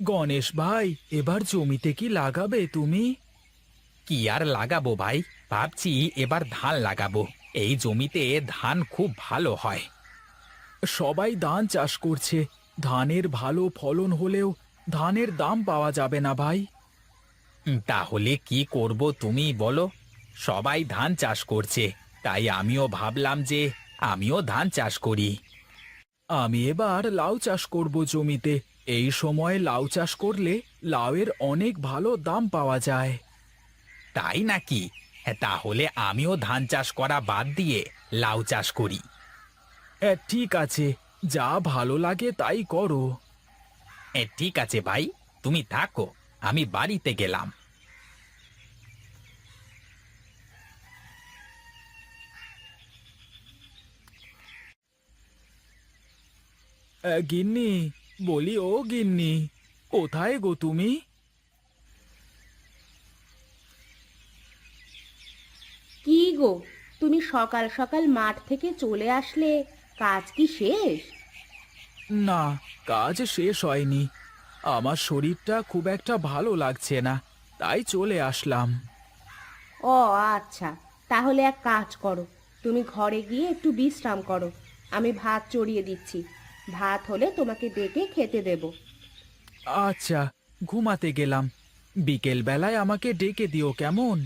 গণেশ ভাই, এবার জমিতে কি লাগাবে তুমি? কি আর লাগাবো ভাই, ভাবছি এবার ধান লাগাবো। এই জমিতে ধান খুব ভালো হয়। সবাই ধান চাষ করছে। ধানের ভালো ফলন হলেও ধানের দাম পাওয়া যাবে না ভাই। তাহলে কি করব তুমি বলো? সবাই ধান চাষ করছে, তাই আমিও ভাবলাম যে আমিও ধান চাষ করি। আমি এবার লাউ চাষ করব জমিতে। এই সময় লাউ চাষ করলে লাউয়ের অনেক ভালো দাম পাওয়া যায়। তাই নাকি? হ্যাঁ, তাহলে আমিও ধান চাষ করা বাদ দিয়ে লাউ চাষ করি। ঠিক আছে, যা ভালো লাগে তাই করো। ঠিক আছে ভাই, তুমি থাকো, আমি বাড়িতে গেলাম। গিন্নি, বলি ও গিন্নি, কোথায় গো তুমি? কি গো, তুমি সকাল সকাল মাঠ থেকে চলে আসলে? কাজ কি শেষ? না, কাজ শেষ হয়নি। আমার শরীরটা খুব একটা ভালো লাগছে না, তাই চলে আসলাম। ও আচ্ছা, তাহলে এক কাজ করো, তুমি ঘরে গিয়ে একটু বিশ্রাম করো। আমি ভাত চড়িয়ে দিচ্ছি, ভাত হলে তোমাকে ডেকে খেতে দেব। আচ্ছা, ঘুমাতে গেলাম। বিকেল বেলায় আমাকে ডেকে দিও কেমন?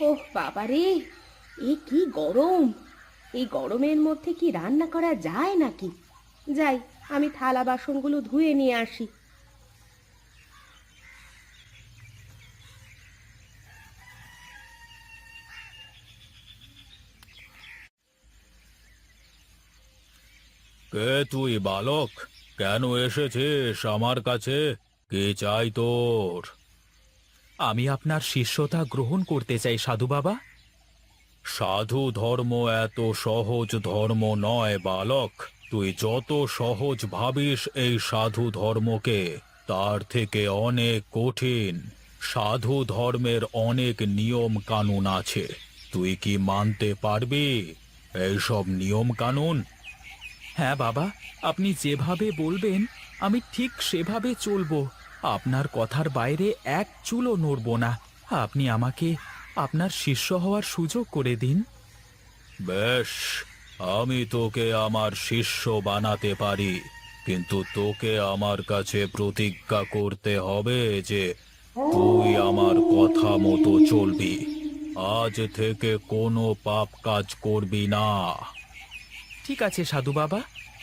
ওহ বাবারে, এ কি গরম! এই গরমের মধ্যে কি রান্না করা যায় নাকি? যাই, আমি থালা বাসনগুলো ধুয়ে নিয়ে আসি। কে তুই বালক? কেন এসেছিস আমার কাছে? কি চাই তোর? আমি আপনার শিষ্যতা গ্রহণ করতে চাই সাধু বাবা। সাধু ধর্ম এত সহজ ধর্ম নয় বালক। তুই যত সহজ ভাবিস এই সাধু ধর্মকে, তার থেকে অনেক কঠিন। সাধু ধর্মের অনেক নিয়ম কানুন আছে। তুই কি মানতে পারবি এইসব নিয়ম কানুন? হ্যাঁ বাবা, আপনি যেভাবে বলবেন আমি ঠিক সেভাবে চলবো। আপনার কথার বাইরে এক চুলও নড়ব না। আপনি আমাকে আপনার শিষ্য হওয়ার সুযোগ করে দিন। বেশ, আমি তোকে আমার শিষ্য বানাতে পারি, কিন্তু তোকে আমার কাছে প্রতিজ্ঞা করতে হবে যে তুই আমার কথা মতো চলবি। আজ থেকে কোনো পাপ কাজ করবি না। ঠিক আছে সাধু বাবা,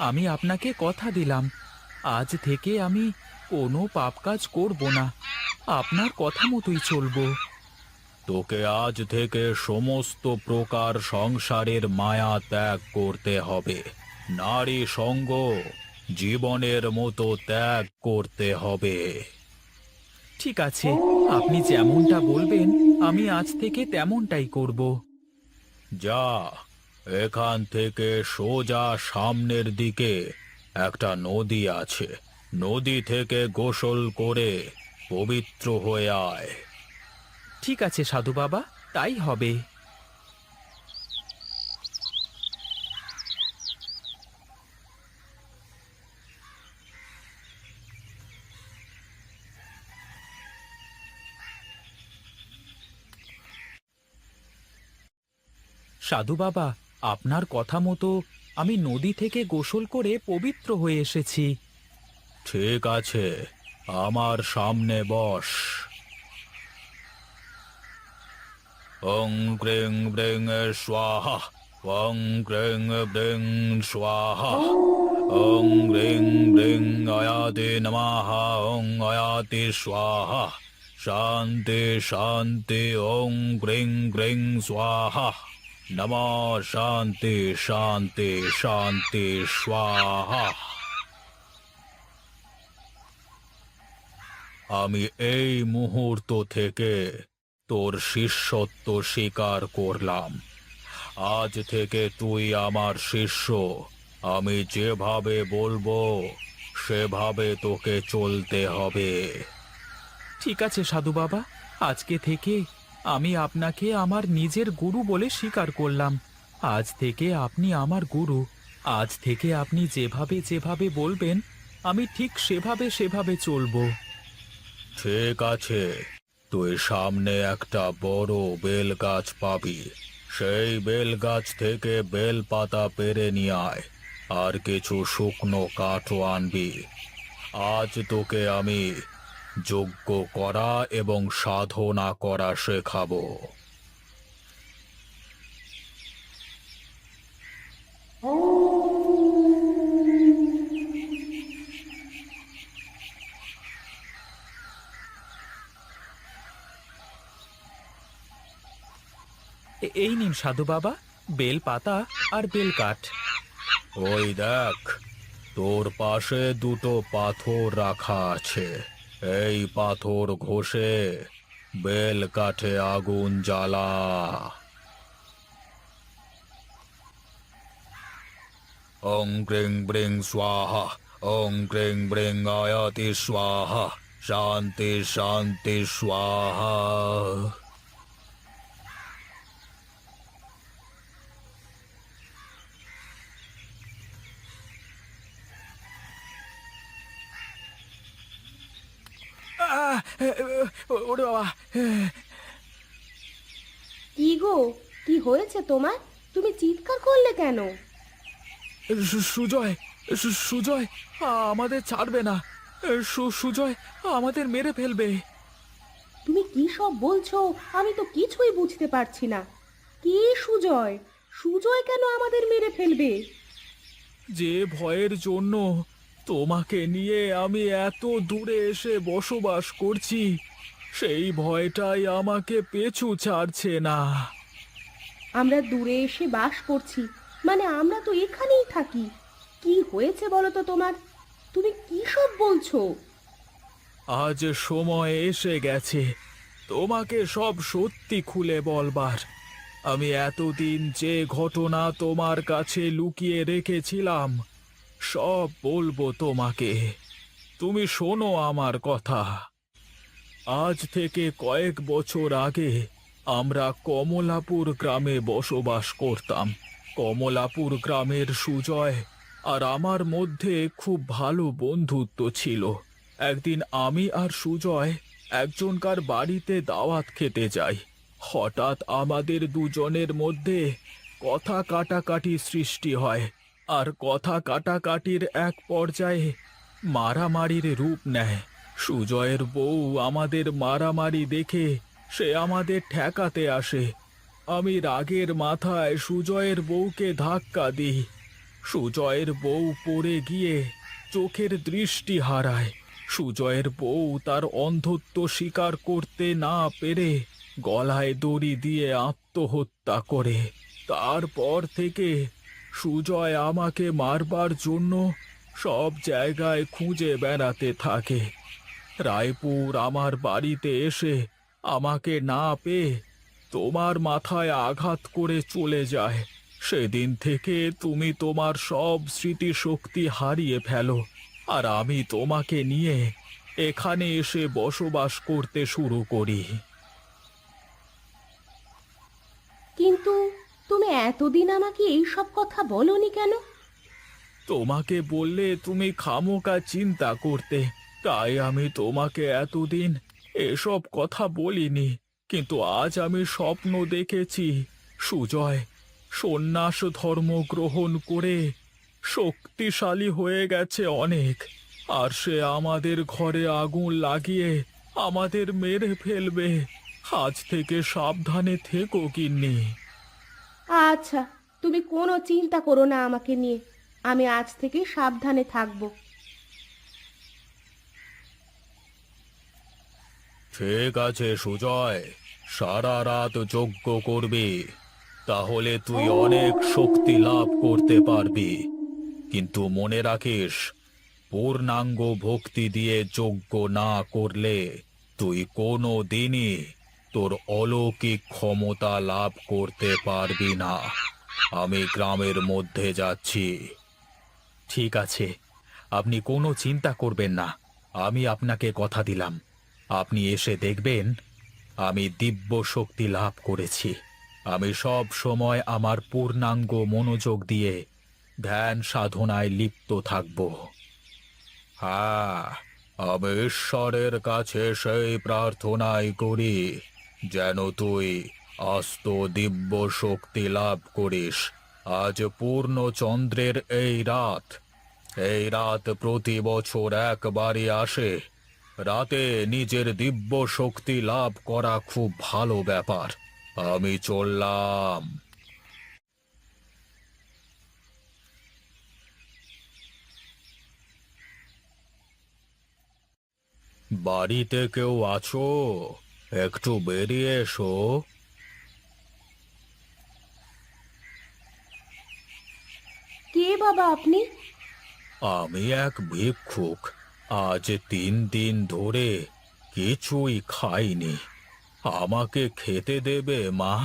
আমি আপনাকে কথা দিলাম, আজ থেকে আমি কোনো পাপ কাজ করব না। আপনার কথা মতোই চলবো। তোকে আজ থেকে সমস্ত প্রকার সংসারের মায়া ত্যাগ করতে হবে। নারী সঙ্গ জীবনের মতো ত্যাগ করতে হবে। ঠিক আছে, আপনি যেমনটা বলবেন আমি আজ থেকে তেমনটাই করব। যা, এখান থেকে সোজা সামনের দিকে একটা নদী আছে। নদী থেকে গোসল করে পবিত্র হয়ে আয়। ঠিক আছে সাধু বাবা, তাই হবে। সাধু বাবা, আপনার কথা মতো আমি নদী থেকে গোসল করে পবিত্র হয়ে এসেছি। ঠিক আছে, আমার সামনে বস। ওং ক্রিং ব্রিং স্বাহা, ওং ক্রিং ব্রিং স্বাহা, ওং রিং ব্রিং আয়াতে নমঃ, ওং আয়াতে স্বাহা। শান্তি শান্তি, ওং গ্রিং গ্রিং স্বাহা। নমঃ শান্তি শান্তি শান্তি স্বাহা। আমি এই মুহূর্ত থেকে তোর শিষ্যত্ব স্বীকার করলাম। আজ থেকে তুই আমার শিষ্য। আমি যেভাবে বলবো সেভাবে তোকে চলতে হবে। ঠিক আছে সাধু বাবা, আজকে থেকে আমি আপনাকে আমার নিজের গুরু বলে স্বীকার করলাম। আজ থেকে আপনি আমার গুরু। আজ থেকে আপনি যেভাবে যেভাবে বলবেন আমি ঠিক সেভাবে সেভাবে চলবো। ঠিক আছে, তুই সামনে একটা বড় বেল গাছ পাবি। সেই বেল গাছ থেকে বেল পাতা পেড়ে নিয়ে আয়, আর কিছু শুকনো কাঠও আনবি। আজ তোকে আমি যজ্ঞ করা এবং সাধনা করা শেখাবো। এই নিন সাধু বাবা, বেল পাতা আর বেল কাঠ। ওই দেখ, তোর পাশে দুটো পাথর রাখা আছে। এই পাথর ঘষে বেল কাঠে আগুন জ্বালা। ওং গ্রিং ব্রিং স্বাহা, ওং গ্রিং ব্রিং আয়াতি স্বাহা, শান্তি শান্তি স্বাহা। ওরে বাবা! কি গো, কি হয়েছে তোমার? তুমি চিৎকার করলে কেন? সুজয়, সুজয় আমাদের ছাড়বে না। সুজয় আমাদের মেরে ফেলবে। তুমি কি সব বলছো? আমি তো কিছুই বুঝতে পারছি না। কি সুজয়? সুজয় কেন আমাদের মেরে ফেলবে? যে ভয়ের জন্য তোমাকে নিয়ে আমি এত দূরে এসে বসবাস করছি, সেই ভয়টাই আমাকে পিছু ছাড়ছে না। আমরা দূরে এসে বাস করছি, মানে আমরা তো এখানেই থাকি। কি হয়েছে বলো তো তোমার? তুমি কি সব বলছো? আজ সময় এসে গেছে তোমাকে সব সত্যি খুলে বলবার। আমি এতদিন যে ঘটনা তোমার কাছে লুকিয়ে রেখেছিলাম সব বলবো তোমাকে। তুমি শোনো আমার কথা। আজ থেকে কয়েক বছর আগে আমরা কমলাপুর গ্রামে বসবাস করতাম। কমলাপুর গ্রামের সুজয় আর আমার মধ্যে খুব ভালো বন্ধুত্ব ছিল। একদিন আমি আর সুজয় একজনকার বাড়িতে দাওয়াত খেতে যাই। হঠাৎ আমাদের দুজনের মধ্যে কথা কাটাকাটি সৃষ্টি হয়, আর কথা কাটাকাটির এক পর্যায়ে মারামারির রূপ নেয়। সুজয়ের বউ আমাদের মারামারি দেখে সে আমাদের ঠেকাতে আসে। আমি রাগের মাথায় সুজয়ের বউকে ধাক্কা দিই। সুজয়ের বউ পড়ে গিয়ে চোখের দৃষ্টি হারায়। সুজয়ের বউ তার অন্ধত্ব স্বীকার করতে না পেরে গলায় দড়ি দিয়ে আত্মহত্যা করে। তারপর থেকে সুজয় আমাকে মারবার জন্য সব জায়গায় খুঁজে বেড়াতে থাকে। রায়পুর আমার বাড়িতে এসে আমাকে না পেয়ে তোমার মাথায় আঘাত করে চলে যায়। সেদিন থেকে তুমি তোমার সব স্মৃতিশক্তি হারিয়ে ফেলো, আর আমি তোমাকে নিয়ে এখানে এসে বসবাস করতে শুরু করি। কিন্তু তুমি এতদিন আমাকে এই সব কথা বলনি কেন? তোমাকে বললে তুমি খামোকা চিন্তা করতে, তাই আমি তোমাকে এতদিন এসব কথা বলিনি। কিন্তু আজ আমি স্বপ্ন দেখেছি সুজয় সন্ন্যাস ধর্ম গ্রহণ করে শক্তিশালী হয়ে গেছে অনেক, আর সে আমাদের ঘরে আগুন লাগিয়ে আমাদের মেরে ফেলবে। আজ থেকে সাবধানে থেকো গিন্নি। আচ্ছা, তুমি কোনো চিন্তা করো না আমাকে নিয়ে। আমি আজ থেকে সাবধানে থাকবো। ঠিক আছে সুজয়, সারা রাত যজ্ঞ করবি, তাহলে তুই অনেক শক্তি লাভ করতে পারবি। কিন্তু মনে রাখিস, পূর্ণাঙ্গ ভক্তি দিয়ে যজ্ঞ না করলে তুই কোনো দিনই তোর অলৌকিক ক্ষমতা লাভ করতে পারবি না। আমি গ্রামের মধ্যে যাচ্ছি। ঠিক আছে, আপনি কোনো চিন্তা করবেন না। আমি আপনাকে কথা দিলাম, আপনি এসে দেখবেন আমি দিব্য শক্তি লাভ করেছি। আমি সব সময় আমার পূর্ণাঙ্গ মনোযোগ দিয়ে ধ্যান সাধনায় লিপ্ত থাকব। হ্যাঁ, আমি ঈশ্বরের কাছে সেই প্রার্থনাই করি যেন তুই আস্ত দিব্য শক্তি লাভ করিস। আজ পূর্ণ চন্দ্রের এই রাত প্রতি বছর একবারই আসে। রাতে নিজের দিব্য শক্তি লাভ করা খুব ভালো ব্যাপার। আমি চললাম। বাড়িতে কেউ আছো? একটু বেরিয়ে এসো। কে বাবা আপনি? আমি এক ভিক্ষুক। আজ 3 দিন ধরে কিছুই খাইনি। আমাকে খেতে দেবে মা?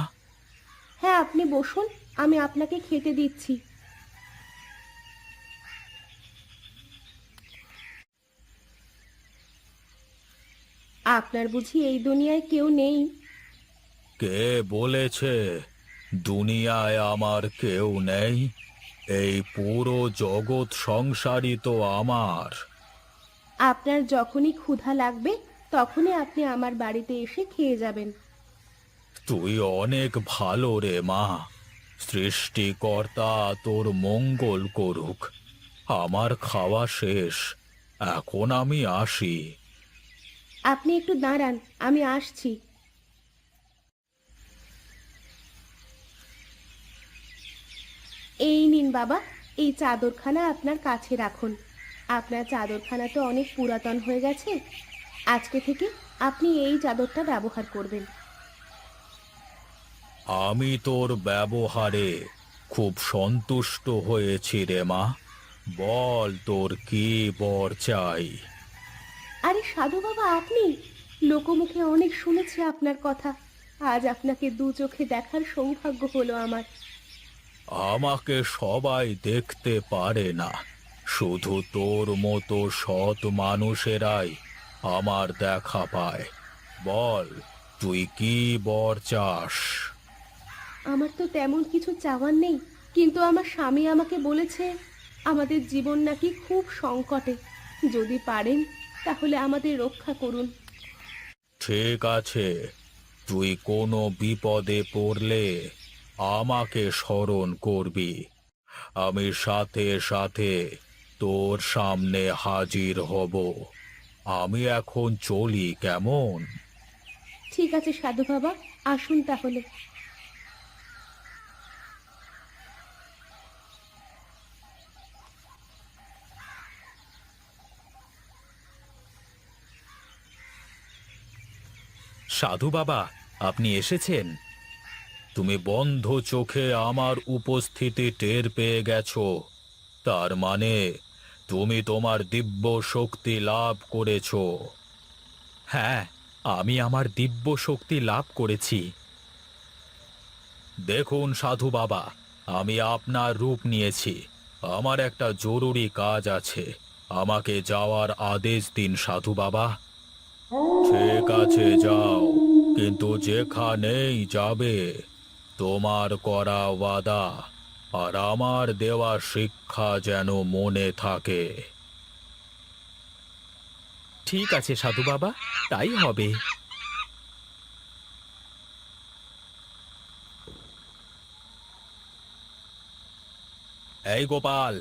হ্যাঁ, আপনি বসুন, আমি আপনাকে খেতে দিচ্ছি। আপনার বুঝি এই দুনিয়ায় কেউ নেই? কে বলেছে দুনিয়ায় আমার কেউ নেই? এই পুরো জগৎ সংসারই তো আমার। আপনার যখনই ক্ষুধা লাগবে তখনই আপনি আমার বাড়িতে এসে খেয়ে যাবেন। তুই অনেক ভালো রে মা। সৃষ্টিকর্তা তোর মঙ্গল করুক। আমার খাওয়া শেষ, এখন আমি আসি। আপনি একটু দাঁড়ান, আমি আসছি। এই নিন বাবা, এই চাদরখানা আপনার কাছে রাখুন। আপনার চাদরখানা তো অনেক পুরাতন হয়ে গেছে, আজকে থেকে আপনি এই চাদরটা ব্যবহার করবেন। আমি তোর ব্যবহারে খুব সন্তুষ্ট হয়েছি রে মা। বল তোর কি বর চাই? আরে সাধু বাবা, আপনি? লোকমুখে অনেক শুনেছি আপনার কথা, আজ আপনাকে দু চোখে দেখার সৌভাগ্য হলো আমার। আমাকে সবাই দেখতে পারে না, শুধু তোর মতো সৎ মানুষেরাই আমার দেখা পায়। বল তুই কি বর চাস? আমার তো তেমন কিছু চাওয়ার নেই, কিন্তু আমার স্বামী আমাকে বলেছে আমাদের জীবন নাকি খুব সংকটে। যদি পারেন তাহলে আমাদের রক্ষা করুন। ঠিক আছে, তুই কোনো বিপদে পড়লে আমাকে স্মরণ করবি। আমি সাথে সাথে তোর সামনে হাজির হব। আমি এখন চলি, কেমন? ঠিক আছে সাধু বাবা, আসুন তাহলে। সাধু বাবা, আপনি এসেছেন? তুমি বন্ধ চোখে আমার উপস্থিতি টের পেয়ে গেছো। তার মানে তুমি তোমার দিব্য শক্তি লাভ করেছো। হ্যাঁ, আমি আমার দিব্য শক্তি লাভ করেছি। দেখুন সাধু বাবা, আমি আপনার রূপ নিয়েছি। আমার একটা জরুরি কাজ আছে। আমাকে যাওয়ার আদেশ দিন সাধু বাবা। ঠিক আছে, যাও, কিন্তু যেখানেই যাবে তোমার করা ওয়াদা আর আমার দেওয়া শিক্ষা যেন মনে থাকে। ঠিক আছে সাধু বাবা, তাই হবে। এই গোপাল,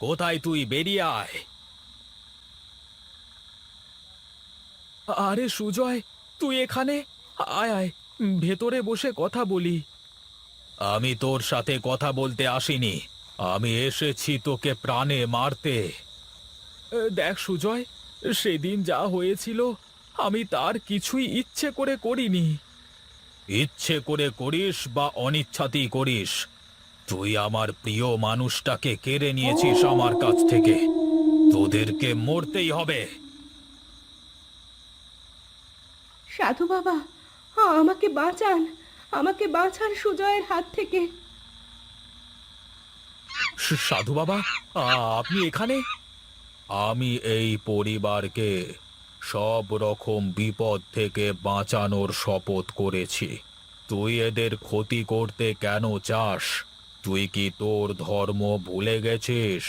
কোথায় তুই? বেরিয়ে আয়। আরে সুজয়, তুই এখানে? আয় আয়, ভেতরে বসে কথা বলি। আমি তোর সাথে কথা বলতে আসিনি, আমি এসেছি তোকে প্রাণে মারতে। দেখ সুজয়, সেদিন যা হয়েছিল আমি তার কিছুই ইচ্ছে করে করিনি। ইচ্ছে করে করিস বা অনিচ্ছাতেই করিস, তুই আমার প্রিয় মানুষটাকে কেড়ে নিয়েছিস আমার কাছ থেকে। তোদেরকে মরতেই হবে। সাধু বাবা, আমাকে বাঁচান, আমাকে বাঁচান সুজয়ের হাত থেকে। সাধু বাবা, আপনি এখানে? আমি এই পরিবারকে সব রকম বিপদ থেকে বাঁচানোর শপথ করেছি। তুই এদের ক্ষতি করতে কেন চাস? তুই কি তোর ধর্ম ভুলে গেছিস?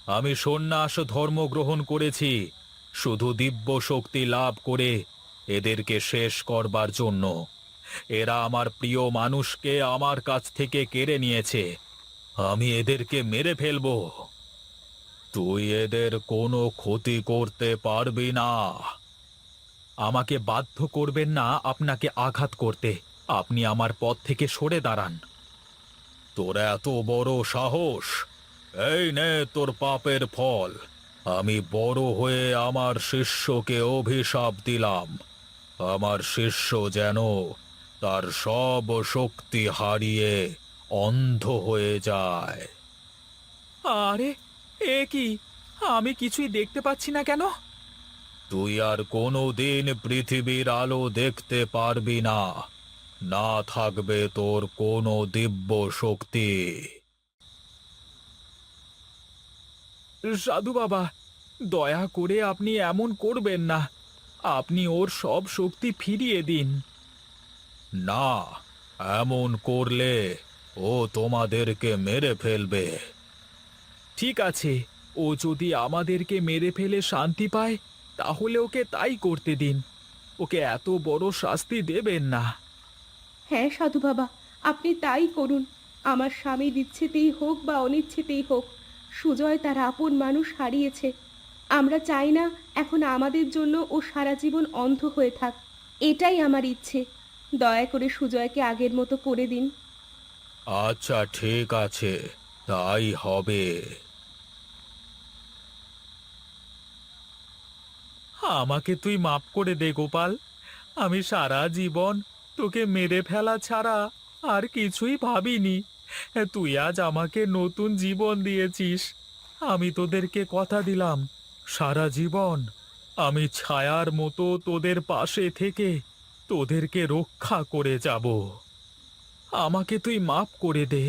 আমি সন্ন্যাস ধর্ম গ্রহণ করেছি শুধু দিব্য শক্তি লাভ করে এদেরকে শেষ করবার জন্য। এরা আমার প্রিয় মানুষকে আমার কাছ থেকে কেড়ে নিয়েছে। আমি এদেরকে মেরে ফেলবো। তুই এদের কোনো ক্ষতি করতে পারবি না। আমাকে বাধ্য করবেন না আপনাকে আঘাত করতে। আপনি আমার পথ থেকে সরে দাঁড়ান। তোর এত বড় সাহস! এই নে তোর পাপের ফল। আমি বড় হয়ে আমার শিষ্যকে অভিশাপ দিলাম। আমার শিষ্য যেন তার সব শক্তি হারিয়ে অন্ধ হয়ে যায়। আরে, এ কি? আমি কিছুই দেখতে পাচ্ছি না কেন? তুই আর কোনোদিন পৃথিবীর আলো দেখতে পারবি না। না থাকবে তোর কোনো দিব্য শক্তি। সাধু বাবা, দয়া করে আপনি এমন করবেন না। আপনি ওর সব শক্তি ফিরিয়ে দিন। না, এমন করলে ও তোমাদেরকে মেরে ফেলবে। ঠিক আছে, ও যদি আমাদেরকে মেরে ফেলে শান্তি পায় তাহলে ওকে তাই করতে দিন। ওকে এত বড় শাস্তি দেবেন না। হ্যাঁ সাধু বাবা, আপনি তাই করুন। আমার স্বামীর ইচ্ছেতেই হোক বা অনিচ্ছেতেই হোক, সুজয় তার আপন মানুষ হারিয়েছে। আমরা চাই না এখন আমাদের জন্য ও সারা জীবন অন্ধ হয়ে থাক। এটাই আমার ইচ্ছে। দয়া করে সুজয়কে আগের মতো করে দিন। আচ্ছা, ঠিক আছে, তাই হবে। আমাকে তুই মাফ করে দে গোপাল। আমি সারা জীবন তোকে মেরে ফেলা ছাড়া আর কিছুই ভাবিনি। তুই আজ আমাকে নতুন জীবন দিয়েছিস। আমি তোদেরকে কথা দিলাম, সারা জীবন আমি ছায়ার মতো তোদের পাশে থেকে তোদেরকে রক্ষা করে যাব। আমাকে তুই মাফ করে দে।